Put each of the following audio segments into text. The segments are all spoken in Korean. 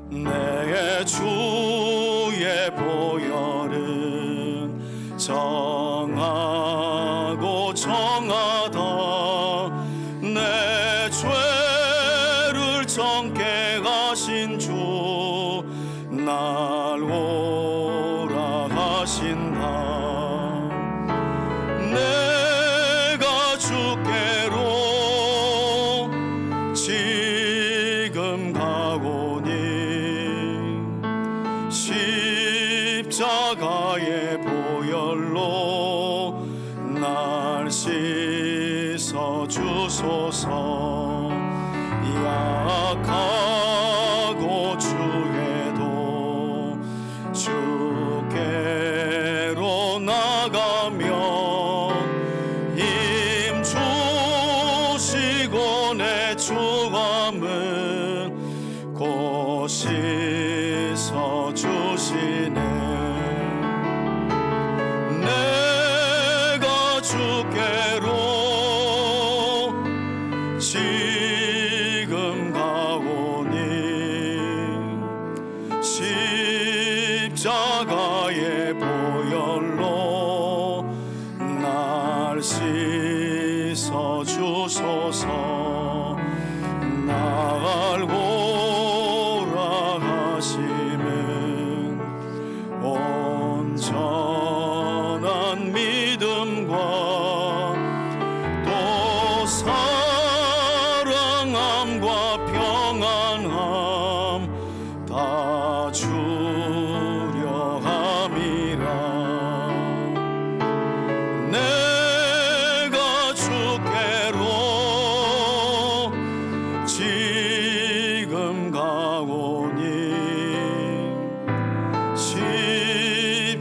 내 주의 보혈은 정하고 정하다. 내 죄를 정케 하신 주 날 오라 하신다. 내가 주께로 지금 가오니 십자가의 보혈로 날 씻어 주소서. 약하고 주에도 주께로 나가면 힘 주시고 내 주함은 곧 씻어 주시네. 내가 주께로 지금 가오니 십자가의 보혈로 날 씻어 주소서. 날 오라 하시는 온전한 믿음과 또 사랑함과 평안함 다 주려 함이라. 내가 주께로 지금 가오니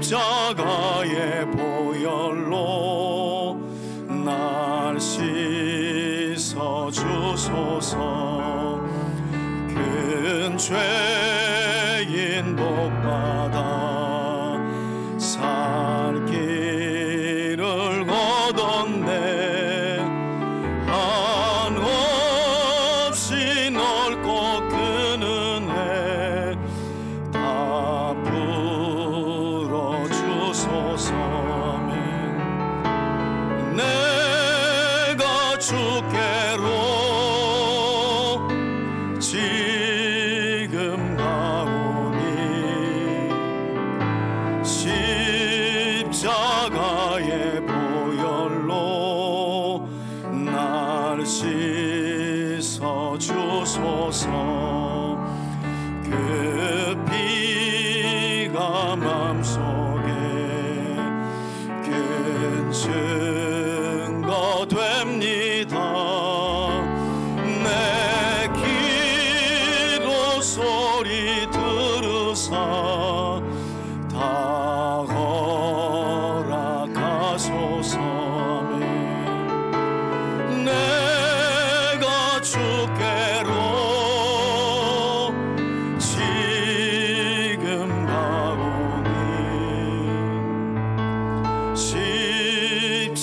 십자가의 보혈로 날 씻어 주소서. 큰 죄인 복받아 살 길을 얻었네. 한없이 넓고 큰 은혜 다 풀어주소서. 내가 주께로 지금 가오니 십자가의 보혈로 날 씻어 주소서. 그 피가 맘속에 큰 증거 됩니다. 내 기도 소리 들으사 다 허락하소서. 내가 주께로 지금 가오니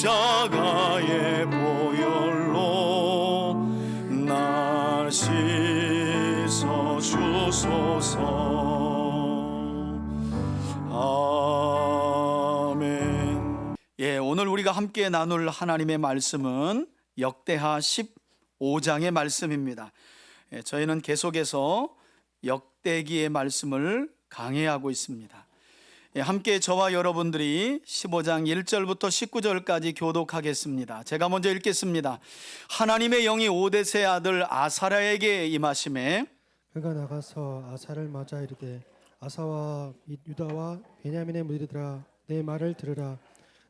십자가의 보혈로 날 씻어 주소서. 아멘. 오늘 우리가 함께 나눌 하나님의 말씀은 역대하 15장의 말씀입니다. 저희는 계속해서 역대기의 말씀을 강해하고 있습니다. 함께 저와 여러분들이 15장 1절부터 19절까지 교독하겠습니다. 제가 먼저 읽겠습니다. 하나님의 영이 오뎃의 아들 아사랴에게 임하심에 그가 나가서 아사를 맞아 이르되 아사와 유다와 베냐민의 무리들아 내 말을 들으라.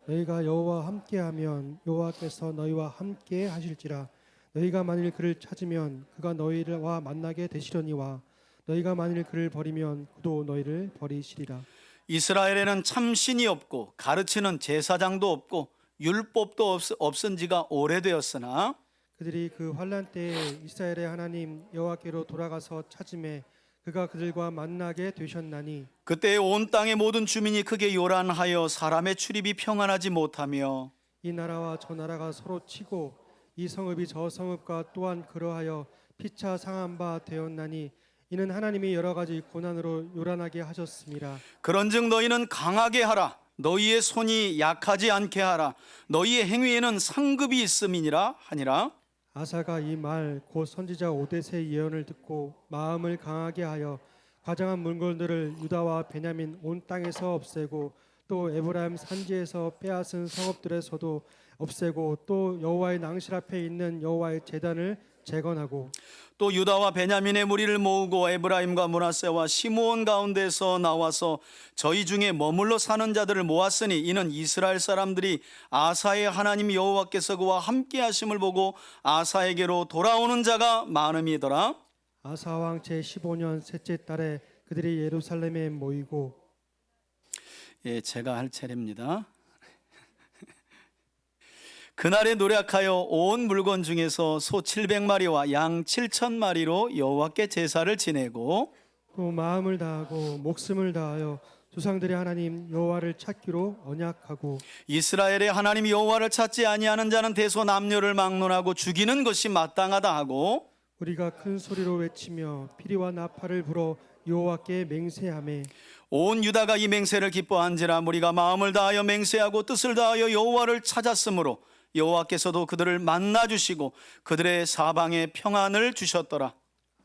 너희가 여호와와 함께하면 여호와께서 너희와 함께 하실지라. 너희가 만일 그를 찾으면 그가 너희와 만나게 되시려니와 너희가 만일 그를 버리면 그도 너희를 버리시리라. 이스라엘에는 참 신이 없고 가르치는 제사장도 없고 율법도 없은 지가 오래되었으나 그들이 그 환난 때에 이스라엘의 하나님 여호와께로 돌아가서 찾음에 그가 그들과 만나게 되셨나니 그때 온 땅의 모든 주민이 크게 요란하여 사람의 출입이 평안하지 못하며 이 나라와 저 나라가 서로 치고 이 성읍이 저 성읍과 또한 그러하여 피차 상한 바 되었나니 이는 하나님이 여러 가지 고난으로 요란하게 하셨습니다. 그런즉 너희는 강하게 하라. 너희의 손이 약하지 않게 하라. 너희의 행위에는 상급이 있음이니라 하니라. 아사가 이 말 곧 선지자 오뎃의 예언을 듣고 마음을 강하게 하여 가장한 물건들을 유다와 베냐민 온 땅에서 없애고 또 에브라임 산지에서 빼앗은 성읍들에서도 없애고 또 여호와의 낭실 앞에 있는 여호와의 제단을 재건하고 또 유다와 베냐민의 무리를 모으고 에브라임과 므낫세와 시므온 가운데서 나와서 저희 중에 머물러 사는 자들을 모았으니 이는 이스라엘 사람들이 아사의 하나님 여호와께서 그와 함께 하심을 보고 아사에게로 돌아오는 자가 많음이더라. 아사 왕 제15년 셋째 달에 그들이 예루살렘에 모이고 예, 제가 할 차례입니다. 그날에 노력하여 온 물건 중에서 소 700마리와 양 7,000마리로 여호와께 제사를 지내고 또 마음을 다하고 목숨을 다하여 조상들의 하나님 여호와를 찾기로 언약하고 이스라엘의 하나님 여호와를 찾지 아니하는 자는 대소남녀를 막론하고 죽이는 것이 마땅하다 하고 우리가 큰 소리로 외치며 피리와 나팔을 불어 여호와께 맹세하매 온 유다가 이 맹세를 기뻐한지라 무리가 마음을 다하여 맹세하고 뜻을 다하여 여호와를 찾았으므로 여호와께서도 그들을 만나 주시고 그들의 사방에 평안을 주셨더라.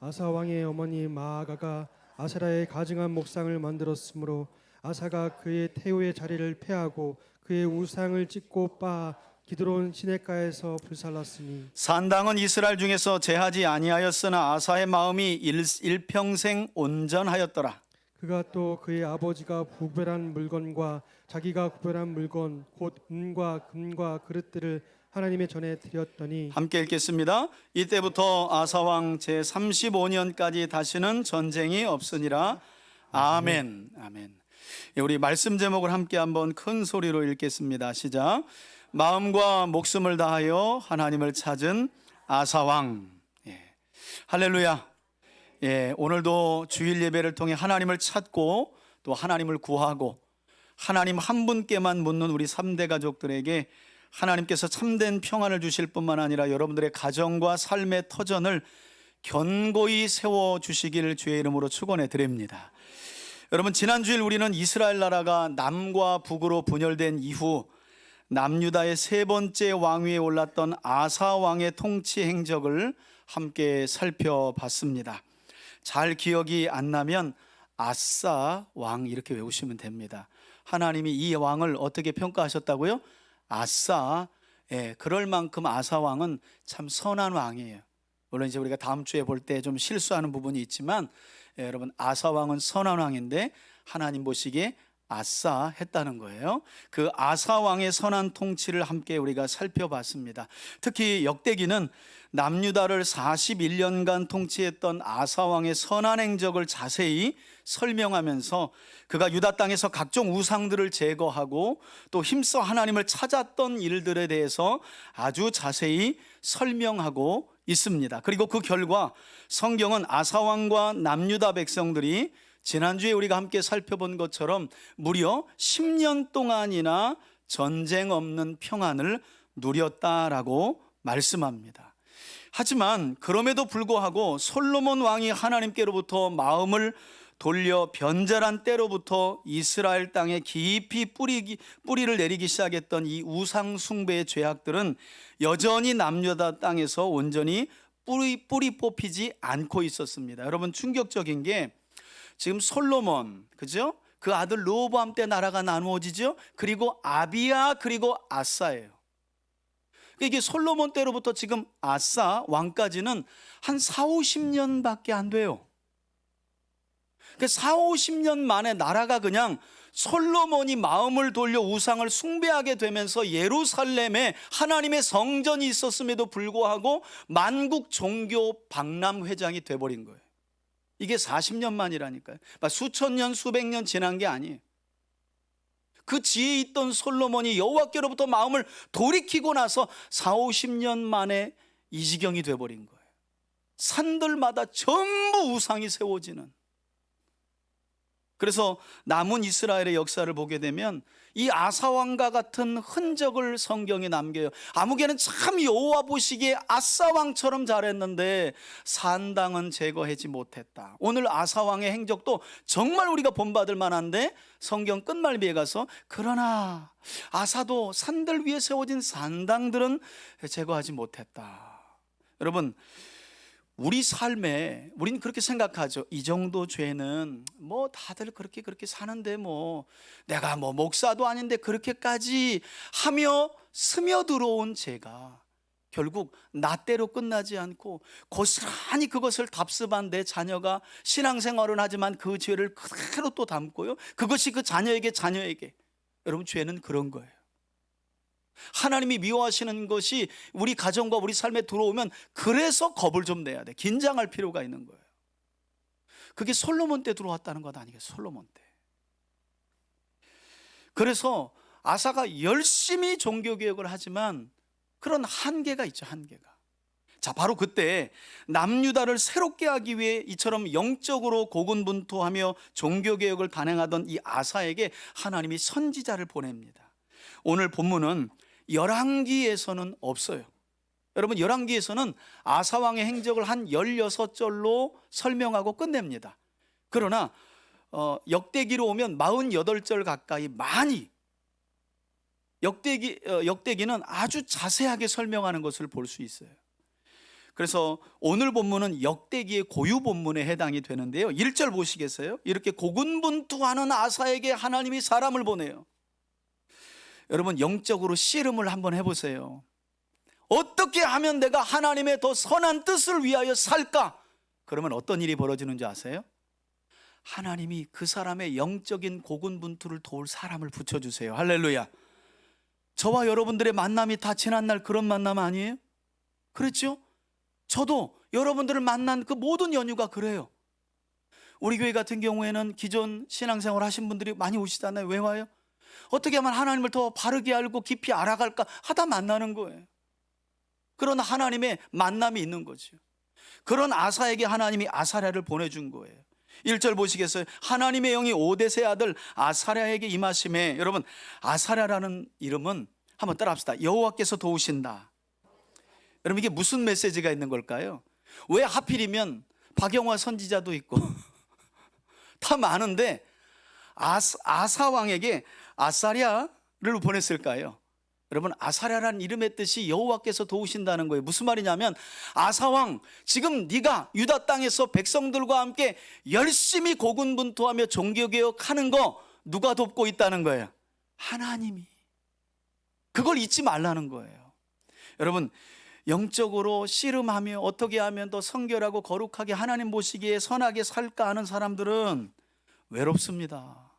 아사 왕의 어머니 마아가가 아세라의 가증한 목상을 만들었으므로 아사가 그의 태우의 자리를 폐하고 그의 우상을 찢고 빻아 기드론 시냇가에서 불살랐으니 산당은 이스라엘 중에서 제하지 아니하였으나 아사의 마음이 일평생 온전하였더라. 그가 또 그의 아버지가 구별한 물건과 자기가 구별한 물건 곧 은과 금과 그릇들을 하나님의 전에 드렸더니 함께 읽겠습니다. 이때부터 아사왕 제35년까지 다시는 전쟁이 없으니라. 아멘. 아멘. 예, 우리 말씀 제목을 함께 한번 큰 소리로 읽겠습니다. 시작. 마음과 목숨을 다하여 하나님을 찾은 아사왕. 예. 할렐루야. 예, 오늘도 주일 예배를 통해 하나님을 찾고 또 하나님을 구하고 하나님 한 분께만 묻는 우리 3대 가족들에게 하나님께서 참된 평안을 주실 뿐만 아니라 여러분들의 가정과 삶의 터전을 견고히 세워주시기를 주의 이름으로 축원해 드립니다. 여러분, 지난주일 우리는 이스라엘 나라가 남과 북으로 분열된 이후 남유다의 세 번째 왕위에 올랐던 아사 왕의 통치 행적을 함께 살펴봤습니다. 잘 기억이 안 나면 아싸 왕 이렇게 외우시면 됩니다. 하나님이 이 왕을 어떻게 평가하셨다고요? 아싸. 예, 그럴 만큼 아사 왕은 참 선한 왕이에요. 물론 이제 우리가 다음 주에 볼 때 좀 실수하는 부분이 있지만 예, 여러분 아사 왕은 선한 왕인데 하나님 보시기에 아싸 했다는 거예요. 그 아사 왕의 선한 통치를 함께 우리가 살펴봤습니다. 특히 역대기는 남유다를 41년간 통치했던 아사 왕의 선한 행적을 자세히 설명하면서 그가 유다 땅에서 각종 우상들을 제거하고 또 힘써 하나님을 찾았던 일들에 대해서 아주 자세히 설명하고 있습니다. 그리고 그 결과 성경은 아사 왕과 남유다 백성들이 지난주에 우리가 함께 살펴본 것처럼 무려 10년 동안이나 전쟁 없는 평안을 누렸다라고 말씀합니다. 하지만 그럼에도 불구하고 솔로몬 왕이 하나님께로부터 마음을 돌려 변절한 때로부터 이스라엘 땅에 깊이 뿌리를 내리기 시작했던 이 우상 숭배의 죄악들은 여전히 남유다 땅에서 온전히 뿌리 뽑히지 않고 있었습니다. 여러분, 충격적인 게 지금 솔로몬, 그죠? 그 아들 르호보암 때 나라가 나누어지죠. 그리고 아비야, 그리고 아사예요. 이게 솔로몬 때로부터 지금 아사 왕까지는 한 4, 50년밖에 안 돼요. 그 4, 50년 만에 나라가 그냥 솔로몬이 마음을 돌려 우상을 숭배하게 되면서 예루살렘에 하나님의 성전이 있었음에도 불구하고 만국 종교 박람회장이 돼버린 거예요. 이게 40년 만이라니까요. 수천 년, 수백 년 지난 게 아니에요. 그 지에 있던 솔로몬이 여호와께로부터 마음을 돌이키고 나서 4, 50년 만에 이 지경이 돼버린 거예요. 산들마다 전부 우상이 세워지는. 그래서 남은 이스라엘의 역사를 보게 되면 이 아사왕과 같은 흔적을 성경에 남겨요. 아무개는 참 여호와 보시기에 아사왕처럼 잘했는데 산당은 제거하지 못했다. 오늘 아사왕의 행적도 정말 우리가 본받을 만한데 성경 끝말미에 가서 그러나 아사도 산들 위에 세워진 산당들은 제거하지 못했다. 여러분, 우리 삶에 우리는 그렇게 생각하죠. 이 정도 죄는 뭐 다들 그렇게 사는데 뭐 내가 뭐 목사도 아닌데 그렇게까지 하며 스며들어온 죄가 결국 나 때로 끝나지 않고 고스란히 그것을 답습한 내 자녀가 신앙생활은 하지만 그 죄를 그대로 또 담고요, 그것이 그 자녀에게 여러분, 죄는 그런 거예요. 하나님이 미워하시는 것이 우리 가정과 우리 삶에 들어오면 그래서 겁을 좀 내야 돼. 긴장할 필요가 있는 거예요. 그게 솔로몬 때 들어왔다는 것 아니겠어요? 솔로몬 때. 그래서 아사가 열심히 종교개혁을 하지만 그런 한계가 있죠. 한계가. 자, 바로 그때 남유다를 새롭게 하기 위해 이처럼 영적으로 고군분투하며 종교개혁을 단행하던 이 아사에게 하나님이 선지자를 보냅니다. 오늘 본문은 열왕기에서는 없어요. 여러분, 열왕기에서는 아사왕의 행적을 한 16절로 설명하고 끝냅니다. 그러나 역대기로 오면 48절 가까이 많이 역대기는 아주 자세하게 설명하는 것을 볼 수 있어요. 그래서 오늘 본문은 역대기의 고유 본문에 해당이 되는데요, 1절 보시겠어요? 이렇게 고군분투하는 아사에게 하나님이 사람을 보내요. 여러분, 영적으로 씨름을 한번 해보세요. 어떻게 하면 내가 하나님의 더 선한 뜻을 위하여 살까? 그러면 어떤 일이 벌어지는 줄 아세요? 하나님이 그 사람의 영적인 고군분투를 도울 사람을 붙여주세요. 할렐루야. 저와 여러분들의 만남이 다 지난날 그런 만남 아니에요? 그렇죠? 저도 여러분들을 만난 그 모든 연유가 그래요. 우리 교회 같은 경우에는 기존 신앙생활 하신 분들이 많이 오시잖아요. 왜 와요? 어떻게 하면 하나님을 더 바르게 알고 깊이 알아갈까 하다 만나는 거예요. 그런 하나님의 만남이 있는 거죠. 그런 아사에게 하나님이 아사랴를 보내준 거예요. 1절 보시겠어요? 하나님의 영이 오데세 아들 아사랴에게 임하심에, 여러분, 아사랴라는 이름은 한번 따라 합시다. 여호와께서 도우신다. 여러분, 이게 무슨 메시지가 있는 걸까요? 왜 하필이면 박영화 선지자도 있고 다 많은데 아사 왕에게 아사랴를 보냈을까요? 여러분, 아사랴라는 이름의 뜻이 여호와께서 도우신다는 거예요. 무슨 말이냐면 아사왕, 지금 네가 유다 땅에서 백성들과 함께 열심히 고군분투하며 종교개혁하는 거 누가 돕고 있다는 거예요? 하나님이. 그걸 잊지 말라는 거예요. 여러분, 영적으로 씨름하며 어떻게 하면 더 성결하고 거룩하게 하나님 보시기에 선하게 살까 하는 사람들은 외롭습니다.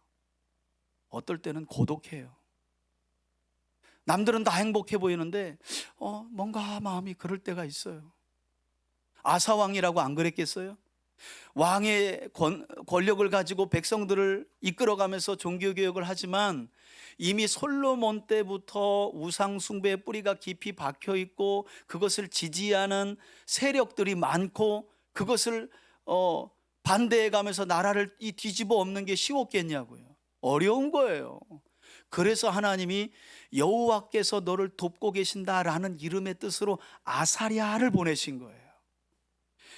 어떨 때는 고독해요. 남들은 다 행복해 보이는데 뭔가 마음이 그럴 때가 있어요. 아사왕이라고 안 그랬겠어요? 왕의 권력을 가지고 백성들을 이끌어가면서 종교개혁을 하지만 이미 솔로몬 때부터 우상숭배의 뿌리가 깊이 박혀있고 그것을 지지하는 세력들이 많고 그것을 반대해가면서 나라를 뒤집어 엎는 게 쉬웠겠냐고요. 어려운 거예요. 그래서 하나님이 여호와께서 너를 돕고 계신다라는 이름의 뜻으로 아사랴를 보내신 거예요.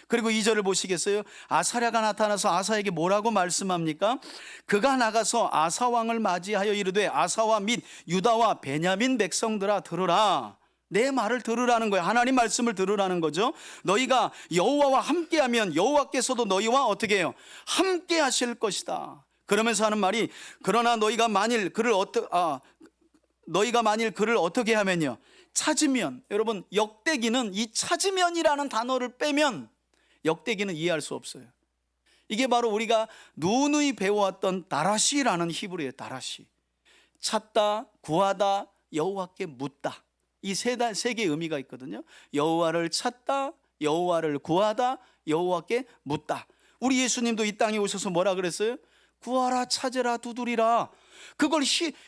그리고 2절을 보시겠어요? 아사랴가 나타나서 아사에게 뭐라고 말씀합니까? 그가 나가서 아사왕을 맞이하여 이르되 아사와 및 유다와 베냐민 백성들아 들으라. 내 말을 들으라는 거예요. 하나님 말씀을 들으라는 거죠. 너희가 여호와와 함께하면 여호와께서도 너희와 어떻게 해요? 함께 하실 것이다. 그러면서 하는 말이 그러나 너희가 만일 그를 어떻게 하면요? 찾으면. 여러분, 역대기는 이 찾으면이라는 단어를 빼면 역대기는 이해할 수 없어요. 이게 바로 우리가 누누이 배워왔던 다라시라는 히브리어예요. 다라시. 찾다, 구하다, 여호와께 묻다. 이 세 개의 의미가 있거든요. 여호와를 찾다, 여호와를 구하다, 여호와께 묻다. 우리 예수님도 이 땅에 오셔서 뭐라 그랬어요? 구하라, 찾으라, 두드리라. 그걸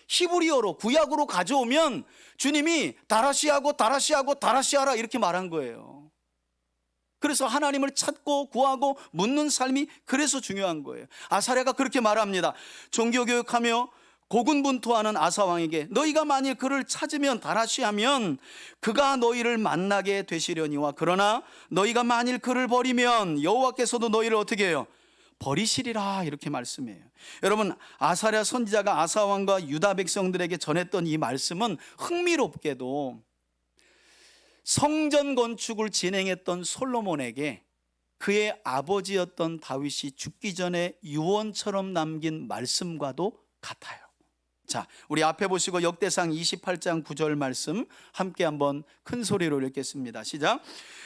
히브리어로 구약으로 가져오면 주님이 다라시하라 이렇게 말한 거예요. 그래서 하나님을 찾고 구하고 묻는 삶이 그래서 중요한 거예요. 아사랴가 그렇게 말합니다. 종교교육하며 고군분투하는 아사왕에게 너희가 만일 그를 찾으면 다라시하면 그가 너희를 만나게 되시려니와 그러나 너희가 만일 그를 버리면 여호와께서도 너희를 어떻게 해요? 버리시리라, 이렇게 말씀해요. 여러분, 아사랴 선지자가 아사왕과 유다 백성들에게 전했던 이 말씀은 흥미롭게도 성전 건축을 진행했던 솔로몬에게 그의 아버지였던 다윗이 죽기 전에 유언처럼 남긴 말씀과도 같아요. 자, 우리 앞에 보시고 역대상 28장 9절 말씀 함께 한번 큰 소리로 읽겠습니다. 시작.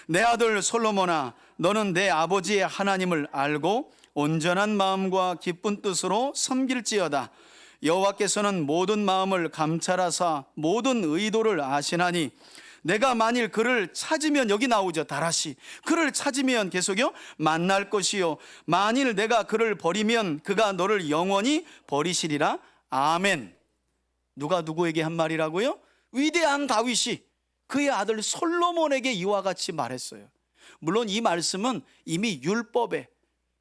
내 아들 솔로몬아, 너는 내 아버지의 하나님을 알고 온전한 마음과 기쁜 뜻으로 섬길지어다. 여호와께서는 모든 마음을 감찰하사 모든 의도를 아시나니 내가 만일 그를 찾으면, 여기 나오죠, 다라시. 그를 찾으면 계속요, 만날 것이요 만일 내가 그를 버리면 그가 너를 영원히 버리시리라. 아멘. 누가 누구에게 한 말이라고요? 위대한 다윗이 그의 아들 솔로몬에게 이와 같이 말했어요. 물론 이 말씀은 이미 율법에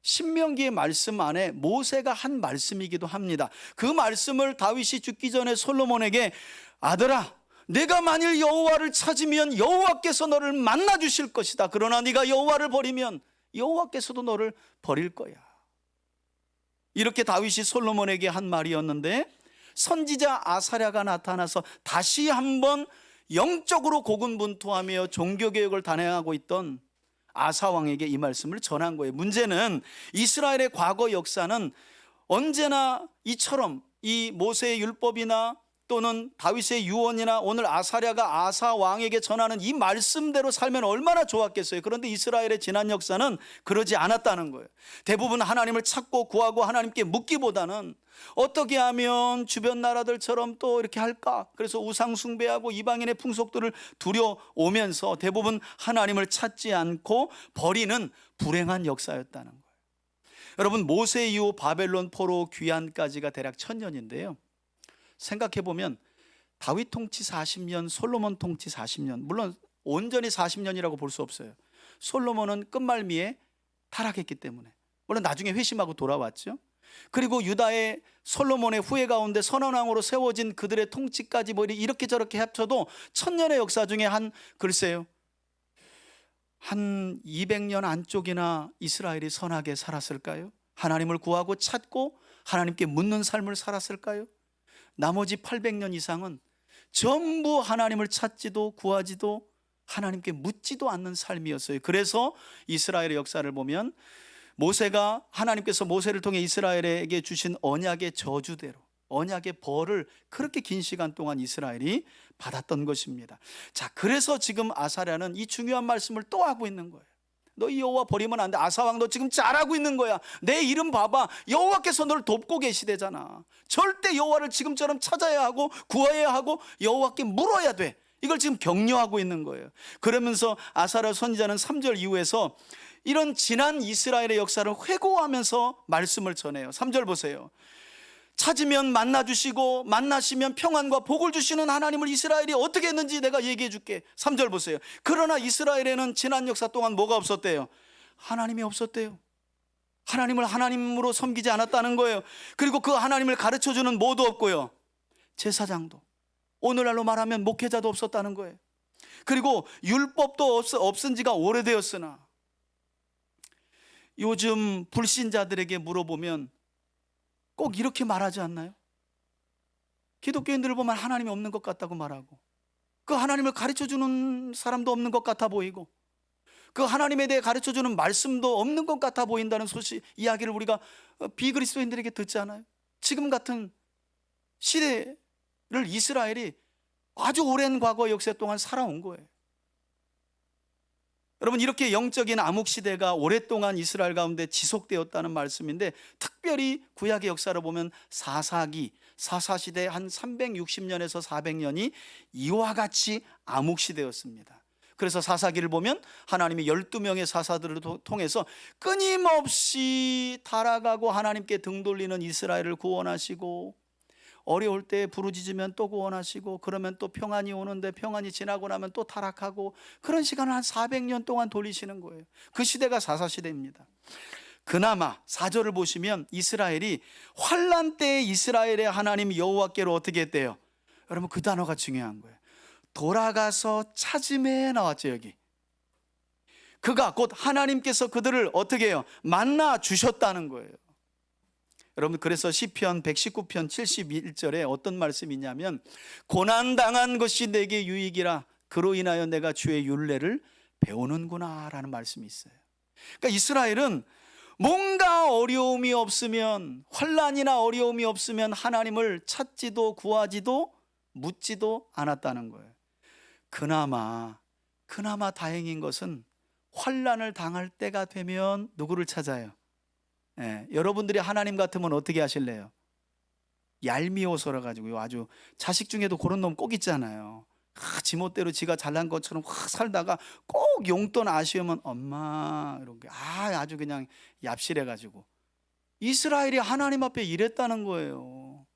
신명기의 말씀 안에 모세가 한 말씀이기도 합니다. 그 말씀을 다윗이 죽기 전에 솔로몬에게, 아들아, 내가 만일 여호와를 찾으면 여호와께서 너를 만나 주실 것이다. 그러나 네가 여호와를 버리면 여호와께서도 너를 버릴 거야. 이렇게 다윗이 솔로몬에게 한 말이었는데, 선지자 아사랴가 나타나서 다시 한번 영적으로 고군분투하며 종교개혁을 단행하고 있던 아사왕에게 이 말씀을 전한 거예요. 문제는 이스라엘의 과거 역사는 언제나 이처럼 이 모세의 율법이나 또는 다윗의 유언이나 오늘 아사랴가 아사왕에게 전하는 이 말씀대로 살면 얼마나 좋았겠어요. 그런데 이스라엘의 지난 역사는 그러지 않았다는 거예요. 대부분 하나님을 찾고 구하고 하나님께 묻기보다는 어떻게 하면 주변 나라들처럼 또 이렇게 할까, 그래서 우상 숭배하고 이방인의 풍속들을 두려오면서 대부분 하나님을 찾지 않고 버리는 불행한 역사였다는 거예요. 여러분, 모세 이후 바벨론 포로 귀환까지가 대략 1000년인데요 생각해보면 다윗 통치 40년, 솔로몬 통치 40년, 물론 온전히 40년이라고 볼 수 없어요. 솔로몬은 끝말미에 타락했기 때문에, 물론 나중에 회심하고 돌아왔죠. 그리고 유다의 솔로몬의 후예 가운데 선언왕으로 세워진 그들의 통치까지 뭐 이렇게 저렇게 합쳐도 1000년의 역사 중에 글쎄요, 한 200년 안쪽이나 이스라엘이 선하게 살았을까요? 하나님을 구하고 찾고 하나님께 묻는 삶을 살았을까요? 나머지 800년 이상은 전부 하나님을 찾지도 구하지도 하나님께 묻지도 않는 삶이었어요. 그래서 이스라엘의 역사를 보면 모세가, 하나님께서 모세를 통해 이스라엘에게 주신 언약의 저주대로, 언약의 벌을 그렇게 긴 시간 동안 이스라엘이 받았던 것입니다. 자, 그래서 지금 아사랴는 이 중요한 말씀을 또 하고 있는 거예요. 너 여호와 버리면 안 돼. 아사왕, 너 지금 잘하고 있는 거야. 내 이름 봐봐. 여호와께서 너를 돕고 계시대잖아. 절대 여호와를 지금처럼 찾아야 하고 구해야 하고 여호와께 물어야 돼. 이걸 지금 격려하고 있는 거예요. 그러면서 아사랴 선지자는 3절 이후에서 이런 지난 이스라엘의 역사를 회고하면서 말씀을 전해요. 3절 보세요. 찾으면 만나주시고 만나시면 평안과 복을 주시는 하나님을 이스라엘이 어떻게 했는지 내가 얘기해 줄게. 3절 보세요. 그러나 이스라엘에는 지난 역사 동안 뭐가 없었대요? 하나님이 없었대요. 하나님을 하나님으로 섬기지 않았다는 거예요. 그리고 그 하나님을 가르쳐주는 뭐도 없고요, 제사장도, 오늘날로 말하면 목회자도 없었다는 거예요. 그리고 율법도 없은 지가 오래되었으나 요즘 불신자들에게 물어보면 꼭 이렇게 말하지 않나요? 기독교인들을 보면 하나님이 없는 것 같다고 말하고, 그 하나님을 가르쳐주는 사람도 없는 것 같아 보이고, 그 하나님에 대해 가르쳐주는 말씀도 없는 것 같아 보인다는 이야기를 우리가 비그리스도인들에게 듣지 않아요? 지금 같은 시대를 이스라엘이 아주 오랜 과거 역사 동안 살아온 거예요. 여러분, 이렇게 영적인 암흑시대가 오랫동안 이스라엘 가운데 지속되었다는 말씀인데, 특별히 구약의 역사를 보면 사사시대 한 360년에서 400년이 이와 같이 암흑시대였습니다. 그래서 사사기를 보면 하나님이 12명의 사사들을 통해서 끊임없이 타락하고 하나님께 등 돌리는 이스라엘을 구원하시고, 어려울 때 부르짖으면 또 구원하시고, 그러면 또 평안이 오는데 평안이 지나고 나면 또 타락하고, 그런 시간을 한 400년 동안 돌리시는 거예요. 그 시대가 사사시대입니다. 그나마 4절을 보시면 이스라엘이 환난 때에 이스라엘의 하나님 여호와께로 어떻게 했대요? 여러분, 그 단어가 중요한 거예요. 돌아가서 찾음에 나왔죠. 여기 그가 곧 하나님께서 그들을 어떻게 해요? 만나 주셨다는 거예요. 여러분, 그래서 시편 119편 71절에 어떤 말씀이 있냐면, 고난당한 것이 내게 유익이라 그로 인하여 내가 주의 율례를 배우는구나 라는 말씀이 있어요. 그러니까 이스라엘은 뭔가 어려움이 없으면, 환난이나 어려움이 없으면 하나님을 찾지도 구하지도 묻지도 않았다는 거예요. 그나마 다행인 것은 환난을 당할 때가 되면 누구를 찾아요? 여러분들이 하나님 같으면 어떻게 하실래요? 얄미워서라 가지고 아주, 자식 중에도 그런 놈 꼭 있잖아요. 지멋대로 지가 잘난 것처럼 확 살다가 꼭 용돈 아쉬우면 엄마 이렇게 아주 그냥 얍실해 가지고. 이스라엘이 하나님 앞에 이랬다는 거예요.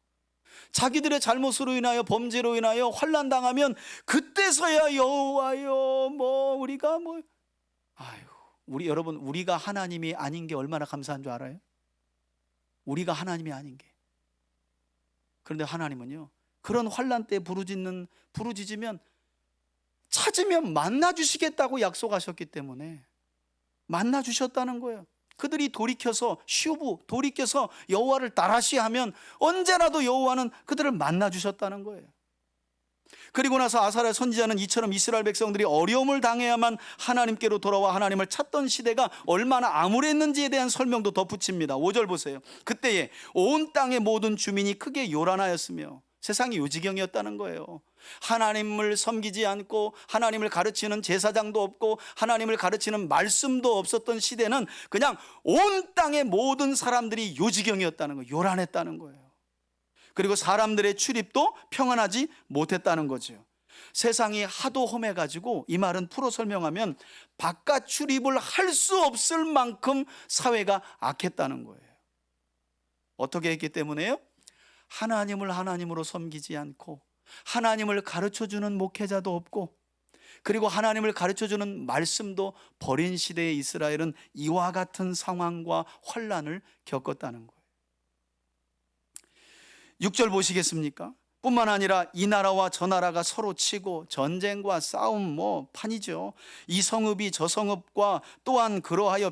자기들의 잘못으로 인하여, 범죄로 인하여 환난 당하면 그때서야 여호와여 우리가 여러분, 우리가 하나님이 아닌 게 얼마나 감사한 줄 알아요? 우리가 하나님이 아닌 게. 그런데 하나님은요, 그런 환난 때 부르짖으면 찾으면 만나 주시겠다고 약속하셨기 때문에 만나 주셨다는 거예요. 그들이 돌이켜서 여호와를 따라시 하면 언제라도 여호와는 그들을 만나 주셨다는 거예요. 그리고 나서 아사랴 선지자는 이처럼 이스라엘 백성들이 어려움을 당해야만 하나님께로 돌아와 하나님을 찾던 시대가 얼마나 암울했는지에 대한 설명도 덧붙입니다. 5절 보세요. 그때에 온 땅의 모든 주민이 크게 요란하였으며, 세상이 요지경이었다는 거예요. 하나님을 섬기지 않고 하나님을 가르치는 제사장도 없고 하나님을 가르치는 말씀도 없었던 시대는 그냥 온 땅의 모든 사람들이 요지경이었다는 거예요. 요란했다는 거예요. 그리고 사람들의 출입도 평안하지 못했다는 거죠. 세상이 하도 험해가지고, 이 말은 풀어 설명하면 바깥 출입을 할 수 없을 만큼 사회가 악했다는 거예요. 어떻게 했기 때문에요? 하나님을 하나님으로 섬기지 않고 하나님을 가르쳐주는 목회자도 없고, 그리고 하나님을 가르쳐주는 말씀도 버린 시대의 이스라엘은 이와 같은 상황과 환난을 겪었다는 거예요. 6절 보시겠습니까? 뿐만 아니라 이 나라와 저 나라가 서로 치고 전쟁과 싸움 판이죠. 이 성읍이 저 성읍과 또한 그러하여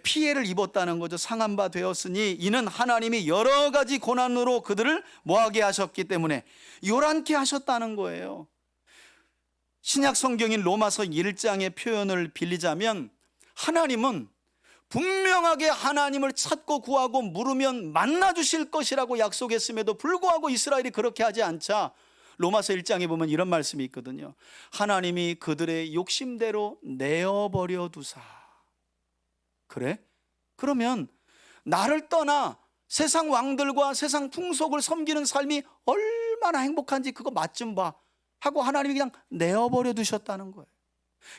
피해를 입었다는 거죠. 상한 바 되었으니 이는 하나님이 여러 가지 고난으로 그들을 뭐하게 하셨기 때문에 요란케 하셨다는 거예요. 신약 성경인 로마서 1장의 표현을 빌리자면, 하나님은 분명하게 하나님을 찾고 구하고 물으면 만나 주실 것이라고 약속했음에도 불구하고 이스라엘이 그렇게 하지 않자 로마서 1장에 보면 이런 말씀이 있거든요. 하나님이 그들의 욕심대로 내어버려 두사. 그래? 그러면 나를 떠나 세상 왕들과 세상 풍속을 섬기는 삶이 얼마나 행복한지 그거 맛 좀 봐 하고 하나님이 그냥 내어버려 두셨다는 거예요.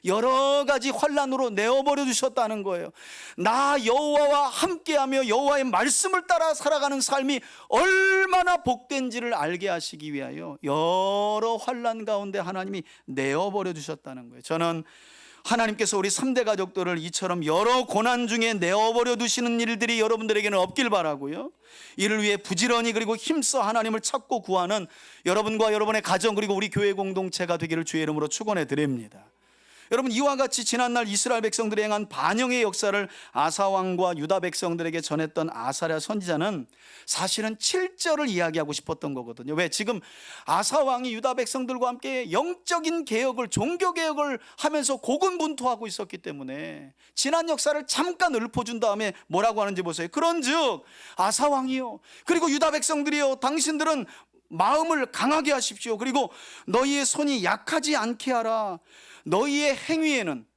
여러 가지 환난으로 내어버려 두셨다는 거예요. 나 여호와와 함께하며 여호와의 말씀을 따라 살아가는 삶이 얼마나 복된지를 알게 하시기 위하여 여러 환난 가운데 하나님이 내어버려 두셨다는 거예요. 저는 하나님께서 우리 3대 가족들을 이처럼 여러 고난 중에 내어버려 두시는 일들이 여러분들에게는 없길 바라고요. 이를 위해 부지런히 그리고 힘써 하나님을 찾고 구하는 여러분과 여러분의 가정, 그리고 우리 교회 공동체가 되기를 주의 이름으로 축원해 드립니다. 여러분, 이와 같이 지난날 이스라엘 백성들이 행한 반영의 역사를 아사 왕과 유다 백성들에게 전했던 아사랴 선지자는 사실은 7절을 이야기하고 싶었던 거거든요. 왜? 지금 아사 왕이 유다 백성들과 함께 영적인 개혁을, 종교 개혁을 하면서 고군분투하고 있었기 때문에 지난 역사를 잠깐 읊어준 다음에 뭐라고 하는지 보세요. 그런즉 아사 왕이요, 그리고 유다 백성들이요, 당신들은 마음을 강하게 하십시오. 그리고 너희의 손이 약하지 않게 하라. 너희의 행위에는,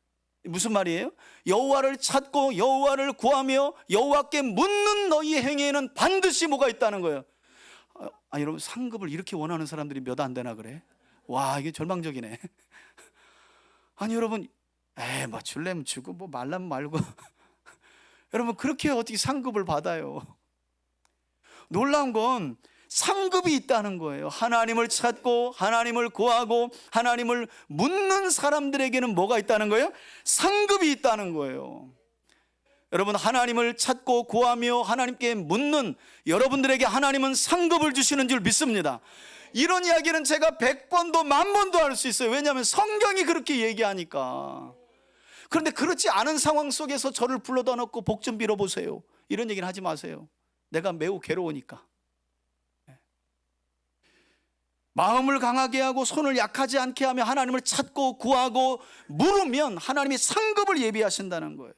무슨 말이에요? 여호와를 찾고 여호와를 구하며 여호와께 묻는 너희의 행위에는 반드시 뭐가 있다는 거예요. 여러분, 상급을 이렇게 원하는 사람들이 몇 안 되나 그래? 와, 이게 절망적이네. 아니 여러분, 줄래면 주고 말라면 말고 여러분, 그렇게 어떻게 상급을 받아요? 놀라운 건 상급이 있다는 거예요. 하나님을 찾고 하나님을 구하고 하나님을 묻는 사람들에게는 뭐가 있다는 거예요? 상급이 있다는 거예요. 여러분, 하나님을 찾고 구하며 하나님께 묻는 여러분들에게 하나님은 상급을 주시는 줄 믿습니다. 이런 이야기는 제가 100번도 10,000번도 할 수 있어요. 왜냐하면 성경이 그렇게 얘기하니까. 그런데 그렇지 않은 상황 속에서 저를 불러다 놓고 복 좀 빌어보세요, 이런 얘기는 하지 마세요. 내가 매우 괴로우니까. 마음을 강하게 하고 손을 약하지 않게 하며 하나님을 찾고 구하고 물으면 하나님이 상급을 예비하신다는 거예요.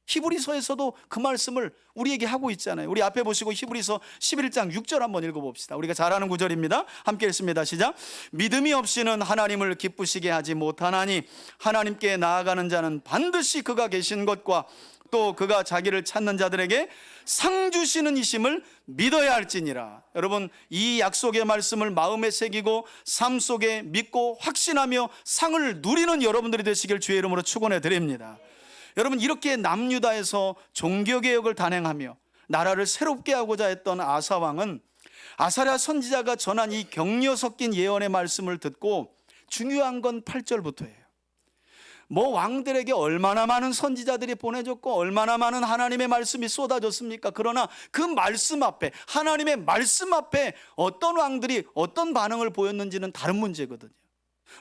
히브리서에서도 그 말씀을 우리에게 하고 있잖아요. 우리 앞에 보시고 히브리서 11장 6절 한번 읽어봅시다. 우리가 잘 아는 구절입니다. 함께 읽습니다. 시작. 믿음이 없이는 하나님을 기쁘시게 하지 못하나니 하나님께 나아가는 자는 반드시 그가 계신 것과 또 그가 자기를 찾는 자들에게 상 주시는 이심을 믿어야 할지니라. 여러분, 이 약속의 말씀을 마음에 새기고 삶 속에 믿고 확신하며 상을 누리는 여러분들이 되시길 주의 이름으로 축원해 드립니다. 여러분, 이렇게 남유다에서 종교개혁을 단행하며 나라를 새롭게 하고자 했던 아사왕은 아사랴 선지자가 전한 이 격려 섞인 예언의 말씀을 듣고, 중요한 건 8절부터예요. 뭐 왕들에게 얼마나 많은 선지자들이 보내졌고 얼마나 많은 하나님의 말씀이 쏟아졌습니까? 그러나 그 말씀 앞에, 하나님의 말씀 앞에 어떤 왕들이 어떤 반응을 보였는지는 다른 문제거든요.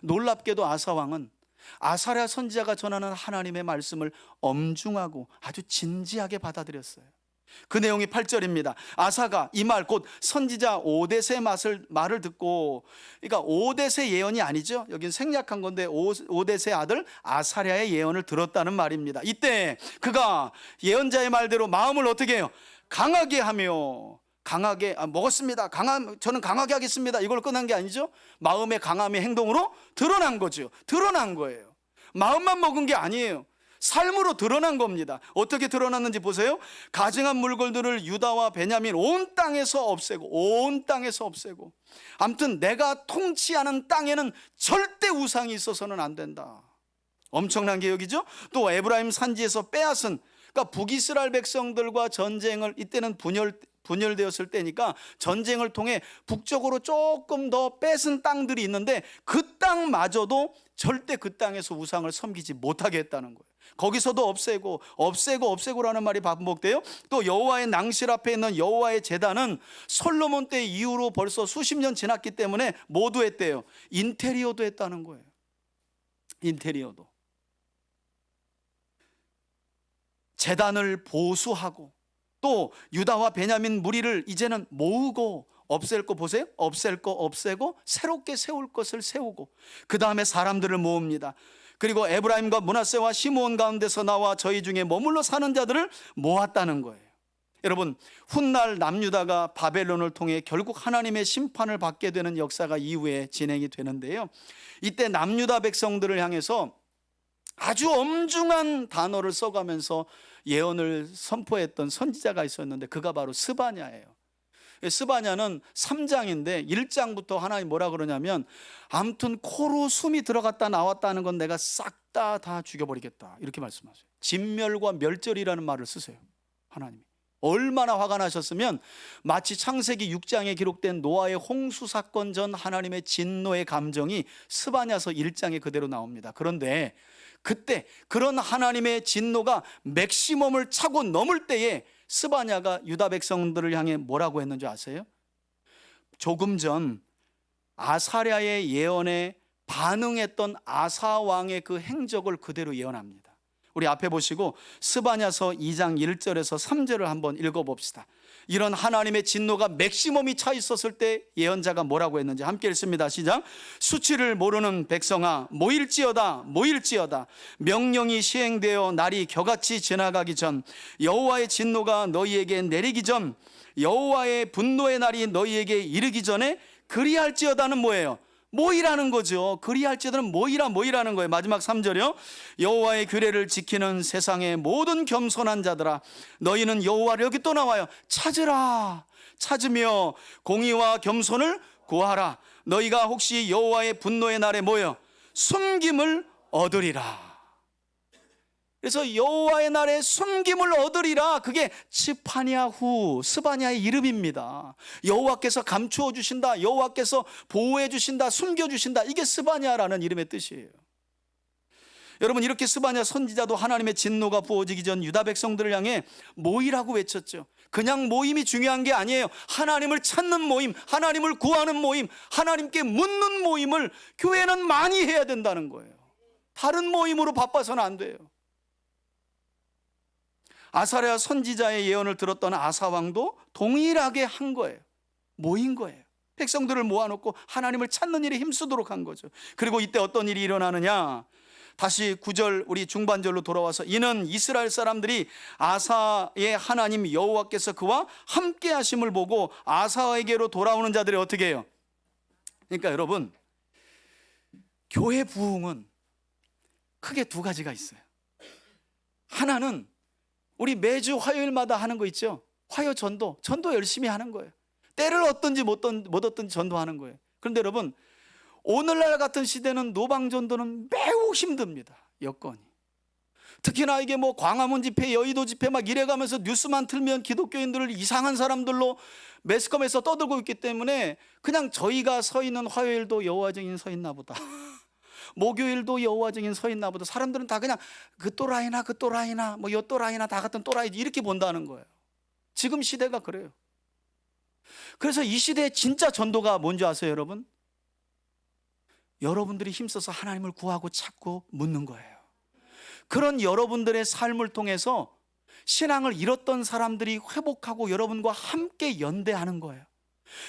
놀랍게도 아사왕은 아사랴 선지자가 전하는 하나님의 말씀을 엄중하고 아주 진지하게 받아들였어요. 그 내용이 8절입니다. 아사가 이 말 곧 선지자 오뎃의 말을 듣고, 그러니까 오뎃의 예언이 아니죠. 여긴 생략한 건데 오뎃의 아들 아사랴의 예언을 들었다는 말입니다. 이때 그가 예언자의 말대로 마음을 어떻게 해요? 강하게 하며, 강하게 먹었습니다. 저는 강하게 하겠습니다. 이걸 끝난 게 아니죠. 마음의 강함이 행동으로 드러난 거죠. 드러난 거예요. 마음만 먹은 게 아니에요. 삶으로 드러난 겁니다. 어떻게 드러났는지 보세요. 가증한 물건들을 유다와 베냐민 온 땅에서 없애고, 아무튼 내가 통치하는 땅에는 절대 우상이 있어서는 안 된다. 엄청난 개혁이죠. 또 에브라임 산지에서 빼앗은, 그러니까 북이스라엘 백성들과 전쟁을, 이때는 분열되었을 때니까 전쟁을 통해 북쪽으로 조금 더 뺏은 땅들이 있는데 그 땅마저도 절대 그 땅에서 우상을 섬기지 못하게 했다는 거예요. 거기서도 없애고라는 말이 반복돼요. 또 여호와의 낭실 앞에 있는 여호와의 제단은 솔로몬 때 이후로 벌써 수십 년 지났기 때문에 모두 했대요. 인테리어도 했다는 거예요. 인테리어도. 제단을 보수하고, 또 유다와 베냐민 무리를 이제는 모으고, 없앨 거 보세요. 없앨 거 없애고 새롭게 세울 것을 세우고, 그 다음에 사람들을 모읍니다. 그리고 에브라임과 므낫세와 시므온 가운데서 나와 저희 중에 머물러 사는 자들을 모았다는 거예요. 여러분, 훗날 남유다가 바벨론을 통해 결국 하나님의 심판을 받게 되는 역사가 이후에 진행이 되는데요, 이때 남유다 백성들을 향해서 아주 엄중한 단어를 써가면서 예언을 선포했던 선지자가 있었는데 그가 바로 스바냐예요. 스바냐는 3장인데 1장부터 하나님 뭐라 그러냐면, 아무튼 코로 숨이 들어갔다 나왔다는 건 내가 싹 다 죽여버리겠다, 이렇게 말씀하세요. 진멸과 멸절이라는 말을 쓰세요. 하나님이 얼마나 화가 나셨으면 마치 창세기 6장에 기록된 노아의 홍수 사건 전 하나님의 진노의 감정이 스바냐서 1장에 그대로 나옵니다. 그런데 그때 그런 하나님의 진노가 맥시멈을 차고 넘을 때에 스바냐가 유다 백성들을 향해 뭐라고 했는지 아세요? 조금 전 아사랴의 예언에 반응했던 아사 왕의 그 행적을 그대로 예언합니다. 우리 앞에 보시고 스바냐서 2장 1절에서 3절을 한번 읽어봅시다. 이런 하나님의 진노가 맥시멈이 차 있었을 때 예언자가 뭐라고 했는지 함께 읽습니다. 시작. 수치를 모르는 백성아, 모일지어다. 명령이 시행되어 날이 겨같이 지나가기 전, 여호와의 진노가 너희에게 내리기 전, 여호와의 분노의 날이 너희에게 이르기 전에 그리할지어다는 뭐예요? 모이라는 거죠. 그리할지어다는 모이라는 거예요. 마지막 3절이요. 여호와의 규례를 지키는 세상의 모든 겸손한 자들아, 너희는 여호와를, 여기 또 나와요. 찾으며 공의와 겸손을 구하라. 너희가 혹시 여호와의 분노의 날에 뭐예요? 숨김을 얻으리라. 그래서 여호와의 날에 숨김을 얻으리라. 그게 츠파냐후, 스바냐의 이름입니다. 여호와께서 감추어 주신다, 여호와께서 보호해 주신다, 숨겨 주신다. 이게 스바냐라는 이름의 뜻이에요. 여러분, 이렇게 스바냐 선지자도 하나님의 진노가 부어지기 전 유다 백성들을 향해 모이라고 외쳤죠. 그냥 모임이 중요한 게 아니에요. 하나님을 찾는 모임, 하나님을 구하는 모임, 하나님께 묻는 모임을 교회는 많이 해야 된다는 거예요. 다른 모임으로 바빠서는 안 돼요. 아사랴 선지자의 예언을 들었던 아사왕도 동일하게 한 거예요. 모인 거예요. 백성들을 모아놓고 하나님을 찾는 일에 힘쓰도록 한 거죠. 그리고 이때 어떤 일이 일어나느냐, 다시 9절 우리 중반절로 돌아와서 이는 이스라엘 사람들이 아사의 하나님 여호와께서 그와 함께 하심을 보고 아사에게로 돌아오는 자들이 어떻게 해요? 그러니까 여러분, 교회 부흥은 크게 두 가지가 있어요. 하나는 우리 매주 화요일마다 하는 거 있죠. 화요 전도 열심히 하는 거예요. 때를 얻든지 못 얻든지 전도하는 거예요. 그런데 여러분, 오늘날 같은 시대는 노방전도는 매우 힘듭니다. 여건이. 특히나 이게 뭐 광화문 집회, 여의도 집회 막 이래가면서 뉴스만 틀면 기독교인들을 이상한 사람들로 매스컴에서 떠들고 있기 때문에 그냥 저희가 서 있는 화요일도 여호와 증인 서 있나 보다, 목요일도 여호와 증인 서 있나 보다, 사람들은 다 그냥 그 또라이나 그 또라이나 뭐 요 또라이나 다 같은 또라이 이렇게 본다는 거예요. 지금 시대가 그래요. 그래서 이 시대의 진짜 전도가 뭔지 아세요, 여러분? 여러분들이 힘써서 하나님을 구하고 찾고 묻는 거예요. 그런 여러분들의 삶을 통해서 신앙을 잃었던 사람들이 회복하고 여러분과 함께 연대하는 거예요.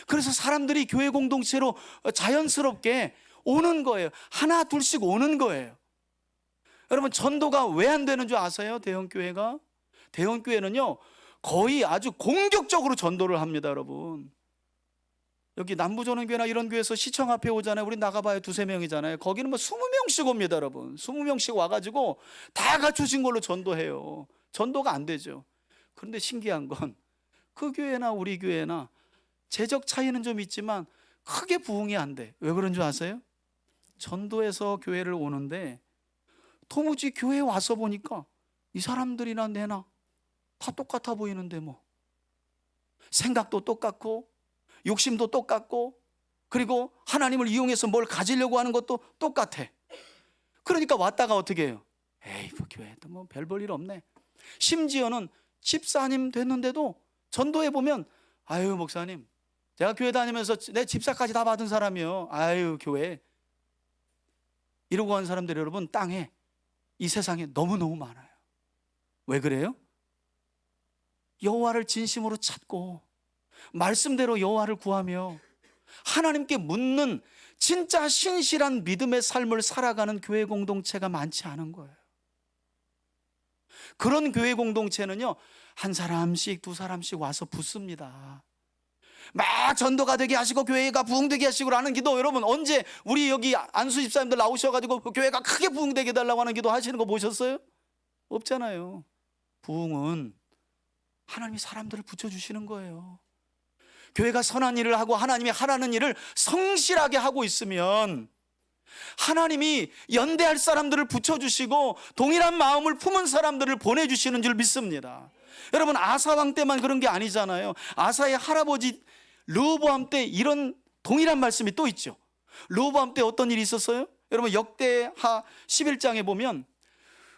그래서 사람들이 교회 공동체로 자연스럽게 오는 거예요. 하나 둘씩 오는 거예요. 여러분, 전도가 왜 안 되는 줄 아세요? 대형교회가? 대형교회는요 거의 아주 공격적으로 전도를 합니다. 여러분, 여기 남부전원교회나 이런 교회에서 시청 앞에 오잖아요. 우리 나가봐야 2-3명이잖아요. 거기는 뭐 20명씩 옵니다. 여러분, 20명씩 와가지고 다 갖추신 걸로 전도해요. 전도가 안 되죠. 그런데 신기한 건 그 교회나 우리 교회나 재적 차이는 좀 있지만 크게 부흥이 안 돼. 왜 그런 줄 아세요? 전도해서 교회를 오는데 도무지 교회에 와서 보니까 이 사람들이나 내나 다 똑같아 보이는데 뭐 생각도 똑같고 욕심도 똑같고 그리고 하나님을 이용해서 뭘 가지려고 하는 것도 똑같아. 그러니까 왔다가 어떻게 해요? 에이, 뭐 교회도 뭐 별 볼 일 없네. 심지어는 집사님 됐는데도 전도해 보면, 아유 목사님, 제가 교회 다니면서 내 집사까지 다 받은 사람이요. 아유 교회. 이러고 하는 사람들이 여러분 땅에 이 세상에 너무너무 많아요. 왜 그래요? 여호와를 진심으로 찾고 말씀대로 여호와를 구하며 하나님께 묻는 진짜 신실한 믿음의 삶을 살아가는 교회 공동체가 많지 않은 거예요. 그런 교회 공동체는요 한 사람씩 두 사람씩 와서 붙습니다. 막 전도가 되게 하시고 교회가 부흥되게 하시고 라는 기도, 여러분 언제 우리 여기 안수 집사님들 나오셔가지고 교회가 크게 부흥되게 해달라고 하는 기도 하시는 거 보셨어요? 없잖아요. 부흥은 하나님이 사람들을 붙여주시는 거예요. 교회가 선한 일을 하고 하나님이 하라는 일을 성실하게 하고 있으면 하나님이 연대할 사람들을 붙여주시고 동일한 마음을 품은 사람들을 보내주시는 줄 믿습니다. 여러분, 아사왕 때만 그런 게 아니잖아요. 아사의 할아버지 르호보암 때 이런 동일한 말씀이 또 있죠. 르호보암 때 어떤 일이 있었어요? 여러분, 역대하 11장에 보면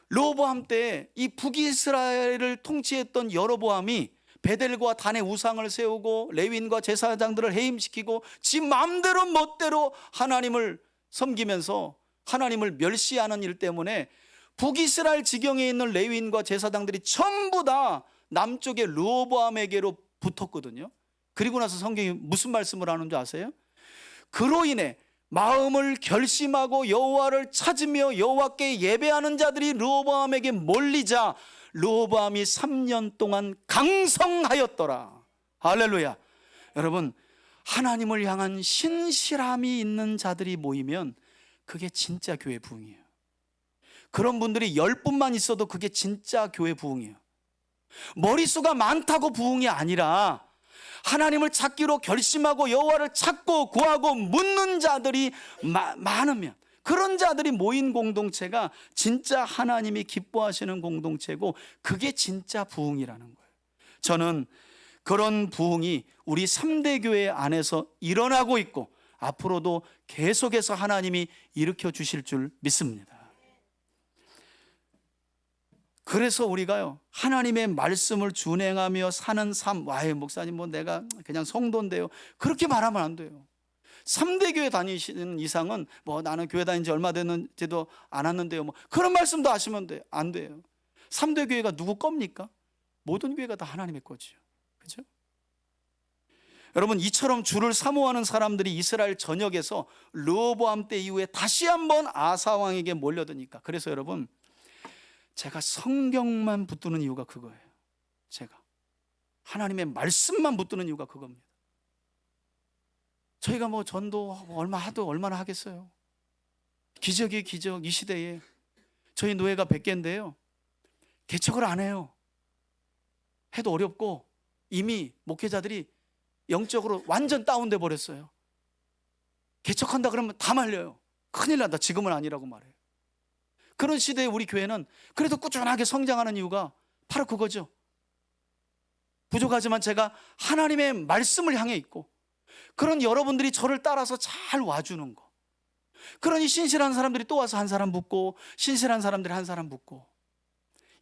르호보암 때 이 북이스라엘을 통치했던 여로보암이 베델과 단의 우상을 세우고 레위인과 제사장들을 해임시키고 지 마음대로 멋대로 하나님을 섬기면서 하나님을 멸시하는 일 때문에 북이스라엘 지경에 있는 레위인과 제사장들이 전부 다 남쪽의 르호보암에게로 붙었거든요. 그리고 나서 성경이 무슨 말씀을 하는 줄 아세요? 그로 인해 마음을 결심하고 여호와를 찾으며 여호와께 예배하는 자들이 르호보암에게 몰리자 르호보암이 3년 동안 강성하였더라. 할렐루야. 여러분, 하나님을 향한 신실함이 있는 자들이 모이면 그게 진짜 교회 부흥이에요. 그런 분들이 10분만 있어도 그게 진짜 교회 부흥이에요. 머릿수가 많다고 부흥이 아니라 하나님을 찾기로 결심하고 여호와를 찾고 구하고 묻는 자들이 많으면, 그런 자들이 모인 공동체가 진짜 하나님이 기뻐하시는 공동체고, 그게 진짜 부흥이라는 거예요. 저는 그런 부흥이 우리 3대 교회 안에서 일어나고 있고 앞으로도 계속해서 하나님이 일으켜 주실 줄 믿습니다. 그래서 우리가요, 하나님의 말씀을 준행하며 사는 삶, 와이 목사님 뭐 내가 그냥 성도인데요, 그렇게 말하면 안 돼요. 3대 교회 다니시는 이상은 뭐 나는 교회 다닌 지 얼마 됐는지도 안 왔는데요, 뭐 그런 말씀도 하시면 안 돼요. 3대 교회가 누구 겁니까? 모든 교회가 다 하나님의 거지요. 그죠? 여러분, 이처럼 주를 사모하는 사람들이 이스라엘 전역에서 르호보암 때 이후에 다시 한번 아사 왕에게 몰려드니까, 그래서 여러분, 제가 성경만 붙드는 이유가 그거예요. 제가 하나님의 말씀만 붙드는 이유가 그겁니다. 저희가 뭐 전도 얼마 하도 얼마나 하겠어요. 기적이 기적. 이 시대에 저희 노예가 100개인데요, 개척을 안 해요. 해도 어렵고 이미 목회자들이 영적으로 완전 다운돼 버렸어요. 개척한다 그러면 다 말려요. 큰일 난다. 지금은 아니라고 말해요. 그런 시대에 우리 교회는 그래도 꾸준하게 성장하는 이유가 바로 그거죠. 부족하지만 제가 하나님의 말씀을 향해 있고, 그런 여러분들이 저를 따라서 잘 와주는 거, 그러니 신실한 사람들이 또 와서 한 사람 붙고, 신실한 사람들이 한 사람 붙고.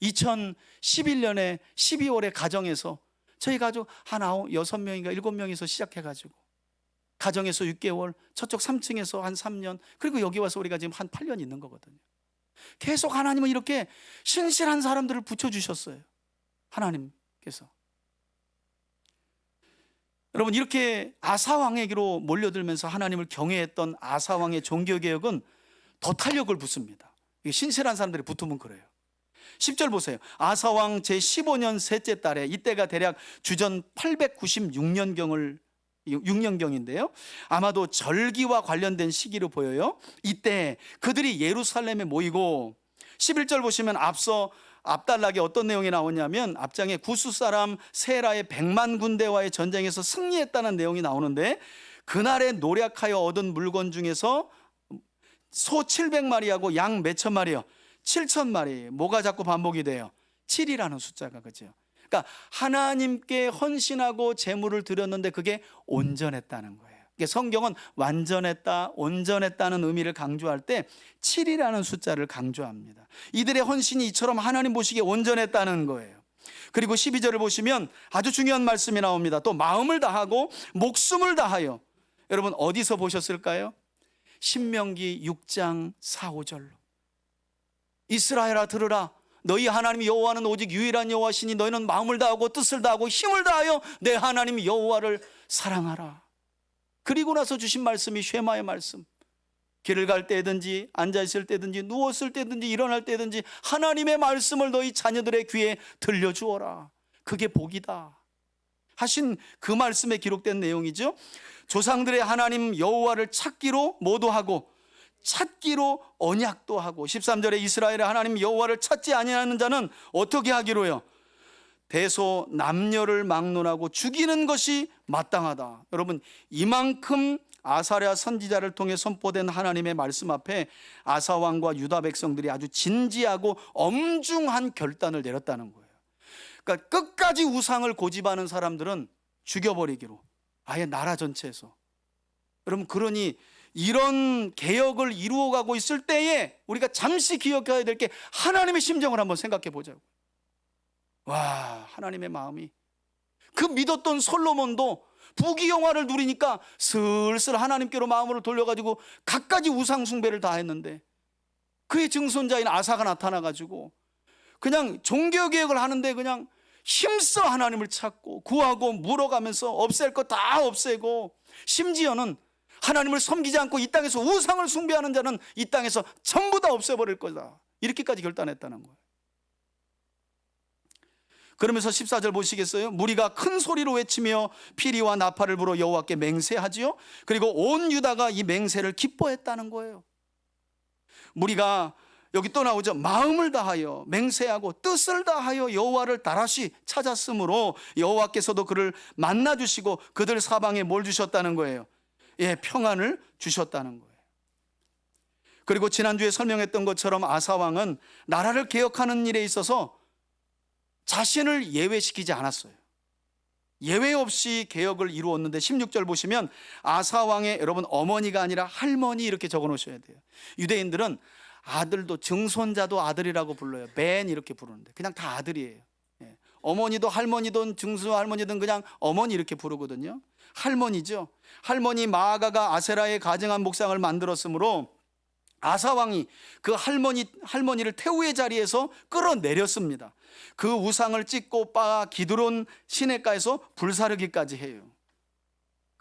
2011년에 12월에 가정에서 저희 가족 한 6명인가 7명에서 시작해가지고 가정에서 6개월, 저쪽 3층에서 한 3년, 그리고 여기 와서 우리가 지금 한 8년 있는 거거든요. 계속 하나님은 이렇게 신실한 사람들을 붙여주셨어요. 하나님께서. 여러분, 이렇게 아사왕에게로 몰려들면서 하나님을 경외했던 아사왕의 종교개혁은 더 탄력을 붙습니다. 신실한 사람들이 붙으면 그래요. 10절 보세요. 아사왕 제15년 셋째 달에, 이때가 대략 주전 896년경인데요, 아마도 절기와 관련된 시기로 보여요. 이때 그들이 예루살렘에 모이고, 11절 보시면 앞서 앞달락에 어떤 내용이 나오냐면, 앞장에 구스 사람 세라의 100만 군대와의 전쟁에서 승리했다는 내용이 나오는데, 그날에 노력하여 얻은 물건 중에서 소 700마리하고 양 몇천 마리요, 7,000마리. 뭐가 자꾸 반복이 돼요? 7이라는 숫자가. 그죠? 그러니까 하나님께 헌신하고 제물을 드렸는데 그게 온전했다는 거예요. 성경은 완전했다, 온전했다는 의미를 강조할 때 7이라는 숫자를 강조합니다. 이들의 헌신이 이처럼 하나님 보시기에 온전했다는 거예요. 그리고 12절을 보시면 아주 중요한 말씀이 나옵니다. 또 마음을 다하고 목숨을 다하여. 여러분, 어디서 보셨을까요? 신명기 6장 4, 5절로. 이스라엘아 들으라, 너희 하나님 여호와는 오직 유일한 여호와시니 너희는 마음을 다하고 뜻을 다하고 힘을 다하여 내 하나님 여호와를 사랑하라. 그리고 나서 주신 말씀이 쉐마의 말씀. 길을 갈 때든지 앉아있을 때든지 누웠을 때든지 일어날 때든지 하나님의 말씀을 너희 자녀들의 귀에 들려주어라. 그게 복이다 하신 그 말씀에 기록된 내용이죠. 조상들의 하나님 여호와를 찾기로 모도하고 찾기로 언약도 하고, 13절에 이스라엘의 하나님 여호와를 찾지 아니하는 자는 어떻게 하기로요? 대소 남녀를 막론하고 죽이는 것이 마땅하다. 여러분, 이만큼 아사랴 선지자를 통해 선포된 하나님의 말씀 앞에 아사 왕과 유다 백성들이 아주 진지하고 엄중한 결단을 내렸다는 거예요. 그러니까 끝까지 우상을 고집하는 사람들은 죽여버리기로, 아예 나라 전체에서. 여러분, 그러니 이런 개혁을 이루어가고 있을 때에 우리가 잠시 기억해야 될 게 하나님의 심정을 한번 생각해 보자고. 와, 하나님의 마음이. 그 믿었던 솔로몬도 부귀영화를 누리니까 슬슬 하나님께로 마음을 돌려가지고 갖가지 우상 숭배를 다 했는데, 그의 증손자인 아사가 나타나가지고 그냥 종교개혁을 하는데 그냥 힘써 하나님을 찾고 구하고 물어가면서 없앨 거 다 없애고, 심지어는 하나님을 섬기지 않고 이 땅에서 우상을 숭배하는 자는 이 땅에서 전부 다 없애버릴 거다, 이렇게까지 결단했다는 거예요. 그러면서 14절 보시겠어요? 무리가 큰 소리로 외치며 피리와 나팔을 불어 여호와께 맹세하지요. 그리고 온 유다가 이 맹세를 기뻐했다는 거예요. 무리가 여기 또 나오죠. 마음을 다하여 맹세하고 뜻을 다하여 여호와를 다시 찾았으므로 여호와께서도 그를 만나주시고 그들 사방에 뭘 주셨다는 거예요? 예, 평안을 주셨다는 거예요. 그리고 지난주에 설명했던 것처럼 아사 왕은 나라를 개혁하는 일에 있어서 자신을 예외시키지 않았어요. 예외 없이 개혁을 이루었는데 16절 보시면 아사 왕의 여러분 어머니가 아니라 할머니 이렇게 적어 놓으셔야 돼요. 유대인들은 아들도 증손자도 아들이라고 불러요. 벤 이렇게 부르는데 그냥 다 아들이에요. 예. 어머니도 할머니든 증손 할머니든 그냥 어머니 이렇게 부르거든요. 할머니죠. 할머니 마아가가 아세라의 가증한 목상을 만들었으므로 아사 왕이 그 할머니를 태우의 자리에서 끌어내렸습니다. 그 우상을 찢고 빻아 기드론 시내가에서 불사르기까지 해요.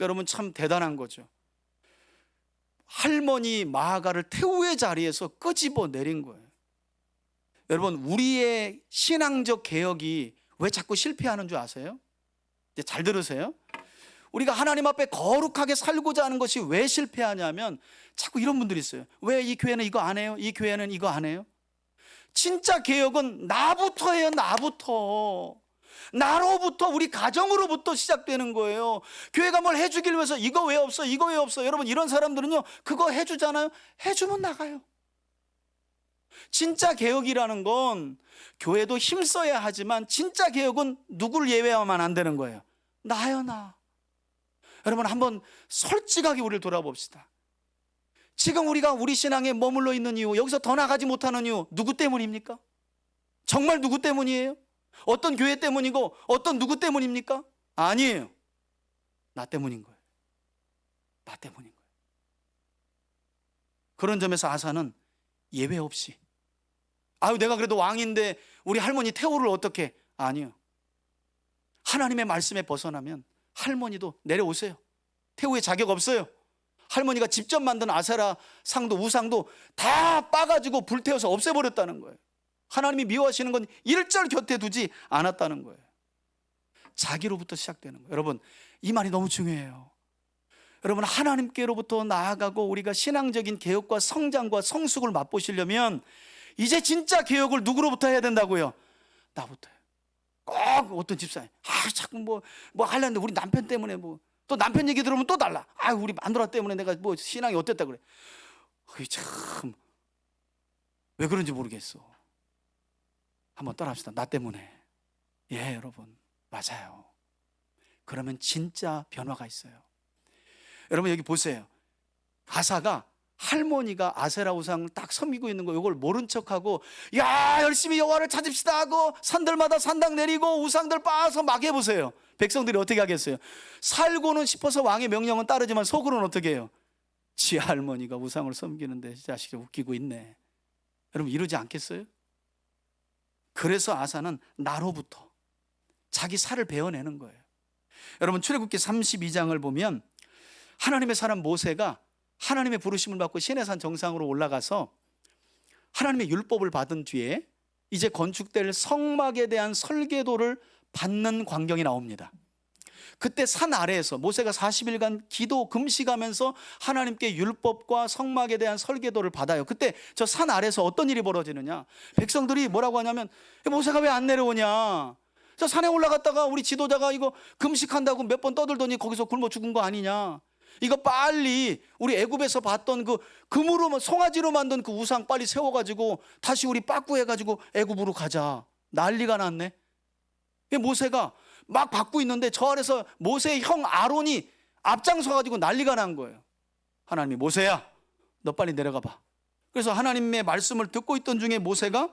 여러분 참 대단한 거죠. 할머니 마아가를 태우의 자리에서 끄집어 내린 거예요. 여러분 우리의 신앙적 개혁이 왜 자꾸 실패하는 줄 아세요? 이제 잘 들으세요. 우리가 하나님 앞에 거룩하게 살고자 하는 것이 왜 실패하냐면 자꾸 이런 분들이 있어요. 왜 이 교회는 이거 안 해요? 이 교회는 이거 안 해요? 진짜 개혁은 나부터 해요. 나로부터 우리 가정으로부터 시작되는 거예요. 교회가 뭘 해주길 위해서 이거 왜 없어? 이거 왜 없어? 여러분 이런 사람들은요 그거 해주잖아요. 해주면 나가요. 진짜 개혁이라는 건 교회도 힘써야 하지만 진짜 개혁은 누굴 예외하면 안 되는 거예요. 나요 나. 여러분 한번 솔직하게 우리를 돌아봅시다. 지금 우리가 우리 신앙에 머물러 있는 이유, 여기서 더 나가지 못하는 이유 누구 때문입니까? 정말 누구 때문이에요? 어떤 교회 때문이고 어떤 누구 때문입니까? 아니에요. 나 때문인 거예요. 나 때문인 거예요. 그런 점에서 아사는 예외 없이 아유 내가 그래도 왕인데 우리 할머니 태우를 어떻게? 아니요. 하나님의 말씀에 벗어나면 할머니도 내려오세요. 태우의 자격 없어요. 할머니가 직접 만든 아세라 상도 우상도 다 빠가지고 불태워서 없애버렸다는 거예요. 하나님이 미워하시는 건 일절 곁에 두지 않았다는 거예요. 자기로부터 시작되는 거예요. 여러분 이 말이 너무 중요해요. 여러분 하나님께로부터 나아가고 우리가 신앙적인 개혁과 성장과 성숙을 맛보시려면 이제 진짜 개혁을 누구로부터 해야 된다고요? 나부터요. 꼭 어떤 집사님 자꾸 뭐 하려는데 우리 남편 때문에 또 남편 얘기 들으면 또 달라. 우리 마누라 때문에 내가 신앙이 어땠다 그래. 참 왜 그런지 모르겠어. 한번 떠납시다. 나 때문에. 예 여러분 맞아요. 그러면 진짜 변화가 있어요. 여러분 여기 보세요. 아사가 할머니가 아세라 우상을 딱 섬기고 있는 거 이걸 모른 척하고 야 열심히 여호와를 찾읍시다 하고 산들마다 산당 내리고 우상들 빻아서 막 해보세요. 백성들이 어떻게 하겠어요? 살고는 싶어서 왕의 명령은 따르지만 속으로는 어떻게 해요? 지 할머니가 우상을 섬기는데 자식이 웃기고 있네. 여러분 이러지 않겠어요? 그래서 아사는 나로부터 자기 살을 베어내는 거예요. 여러분 출애굽기 32장을 보면 하나님의 사람 모세가 하나님의 부르심을 받고 시내산 정상으로 올라가서 하나님의 율법을 받은 뒤에 이제 건축될 성막에 대한 설계도를 받는 광경이 나옵니다. 그때 산 아래에서 모세가 40일간 기도 금식하면서 하나님께 율법과 성막에 대한 설계도를 받아요. 그때 저 산 아래에서 어떤 일이 벌어지느냐, 백성들이 뭐라고 하냐면 모세가 왜 안 내려오냐, 저 산에 올라갔다가 우리 지도자가 이거 금식한다고 몇 번 떠들더니 거기서 굶어 죽은 거 아니냐, 이거 빨리 우리 애굽에서 봤던 그 금으로 송아지로 만든 그 우상 빨리 세워가지고 다시 우리 빠꾸해가지고 애굽으로 가자. 난리가 났네. 모세가 막 받고 있는데 저 아래서 모세의 형 아론이 앞장서가지고 난리가 난 거예요. 하나님이 모세야 너 빨리 내려가 봐. 그래서 하나님의 말씀을 듣고 있던 중에 모세가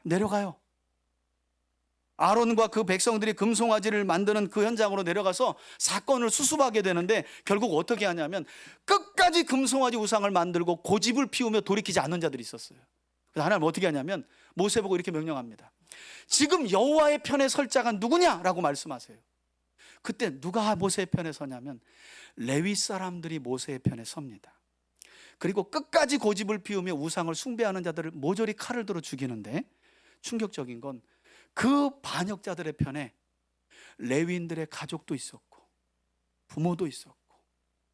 내려가요. 아론과 그 백성들이 금송아지를 만드는 그 현장으로 내려가서 사건을 수습하게 되는데 결국 어떻게 하냐면 끝까지 금송아지 우상을 만들고 고집을 피우며 돌이키지 않는 자들이 있었어요. 그래서 하나님 어떻게 하냐면 모세 보고 이렇게 명령합니다. 지금 여호와의 편에 설 자가 누구냐라고 말씀하세요. 그때 누가 모세의 편에 서냐면 레위 사람들이 모세의 편에 섭니다. 그리고 끝까지 고집을 피우며 우상을 숭배하는 자들을 모조리 칼을 들어 죽이는데 충격적인 건 그 반역자들의 편에 레위인들의 가족도 있었고 부모도 있었고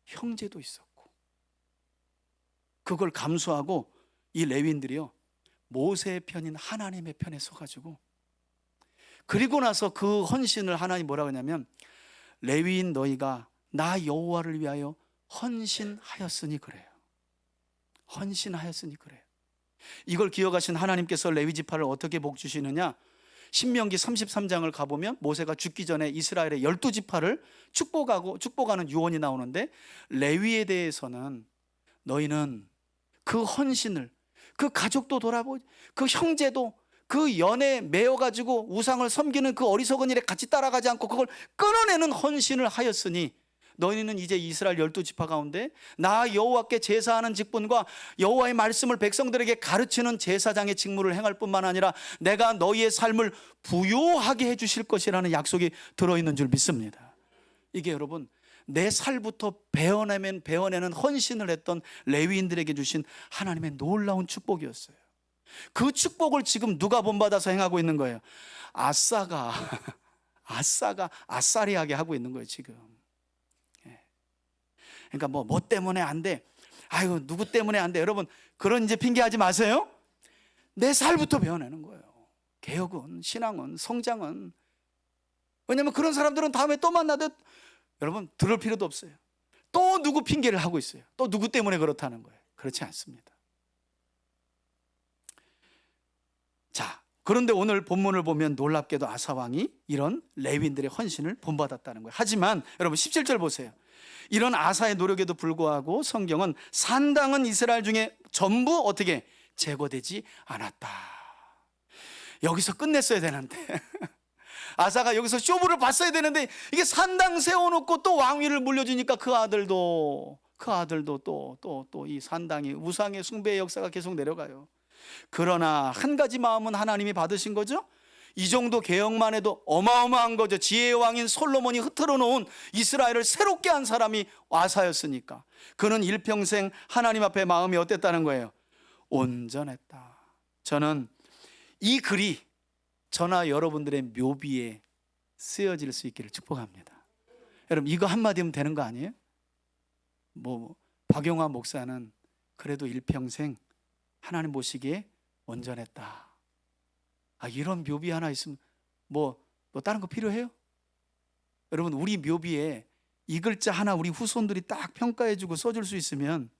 형제도 있었고, 그걸 감수하고 이 레위인들이요 모세의 편인 하나님의 편에 서가지고, 그리고 나서 그 헌신을 하나님 뭐라고 하냐면 레위인 너희가 나 여호와를 위하여 헌신하였으니 그래요. 헌신하였으니 그래요. 이걸 기억하신 하나님께서 레위 지파를 어떻게 복 주시느냐? 신명기 33장을 가보면 모세가 죽기 전에 이스라엘의 12지파를 축복하는 유언이 나오는데, 레위에 대해서는 너희는 그 헌신을, 그 가족도 돌아보지, 그 형제도 그 연에 매여가지고 우상을 섬기는 그 어리석은 일에 같이 따라가지 않고 그걸 끊어내는 헌신을 하였으니 너희는 이제 이스라엘 12지파 가운데 나 여호와께 제사하는 직분과 여호와의 말씀을 백성들에게 가르치는 제사장의 직무를 행할 뿐만 아니라 내가 너희의 삶을 부요하게 해주실 것이라는 약속이 들어있는 줄 믿습니다. 이게 여러분, 내 살부터 베어내는 헌신을 했던 레위인들에게 주신 하나님의 놀라운 축복이었어요. 그 축복을 지금 누가 본받아서 행하고 있는 거예요? 아싸가 아싸리하게 하고 있는 거예요 지금. 그러니까 뭐 때문에 안 돼, 아이고 누구 때문에 안 돼, 여러분 그런 이제 핑계하지 마세요. 내 살부터 배워내는 거예요. 개혁은, 신앙은, 성장은. 왜냐하면 그런 사람들은 다음에 또 만나도 여러분 들을 필요도 없어요. 또 누구 핑계를 하고 있어요. 또 누구 때문에 그렇다는 거예요. 그렇지 않습니다. 자, 그런데 오늘 본문을 보면 놀랍게도 아사왕이 이런 레위인들의 헌신을 본받았다는 거예요. 하지만 여러분 17절 보세요. 이런 아사의 노력에도 불구하고 성경은 산당은 이스라엘 중에 전부 어떻게 제거되지 않았다. 여기서 끝냈어야 되는데 아사가 여기서 쇼부를 봤어야 되는데 이게 산당 세워놓고 또 왕위를 물려주니까 그 아들도 또 이 산당이 우상의 숭배의 역사가 계속 내려가요. 그러나 한 가지 마음은 하나님이 받으신 거죠. 이 정도 개혁만 해도 어마어마한 거죠. 지혜의 왕인 솔로몬이 흐트러 놓은 이스라엘을 새롭게 한 사람이 아사였으니까. 그는 일평생 하나님 앞에 마음이 어땠다는 거예요? 온전했다. 저는 이 글이 저나 여러분들의 묘비에 쓰여질 수 있기를 축복합니다. 여러분 이거 한마디면 되는 거 아니에요? 박용화 목사는 그래도 일평생 하나님 보시기에 온전했다. 이런 묘비 하나 있으면 뭐 다른 거 필요해요? 여러분 우리 묘비에 이 글자 하나 우리 후손들이 딱 평가해주고 써줄 수 있으면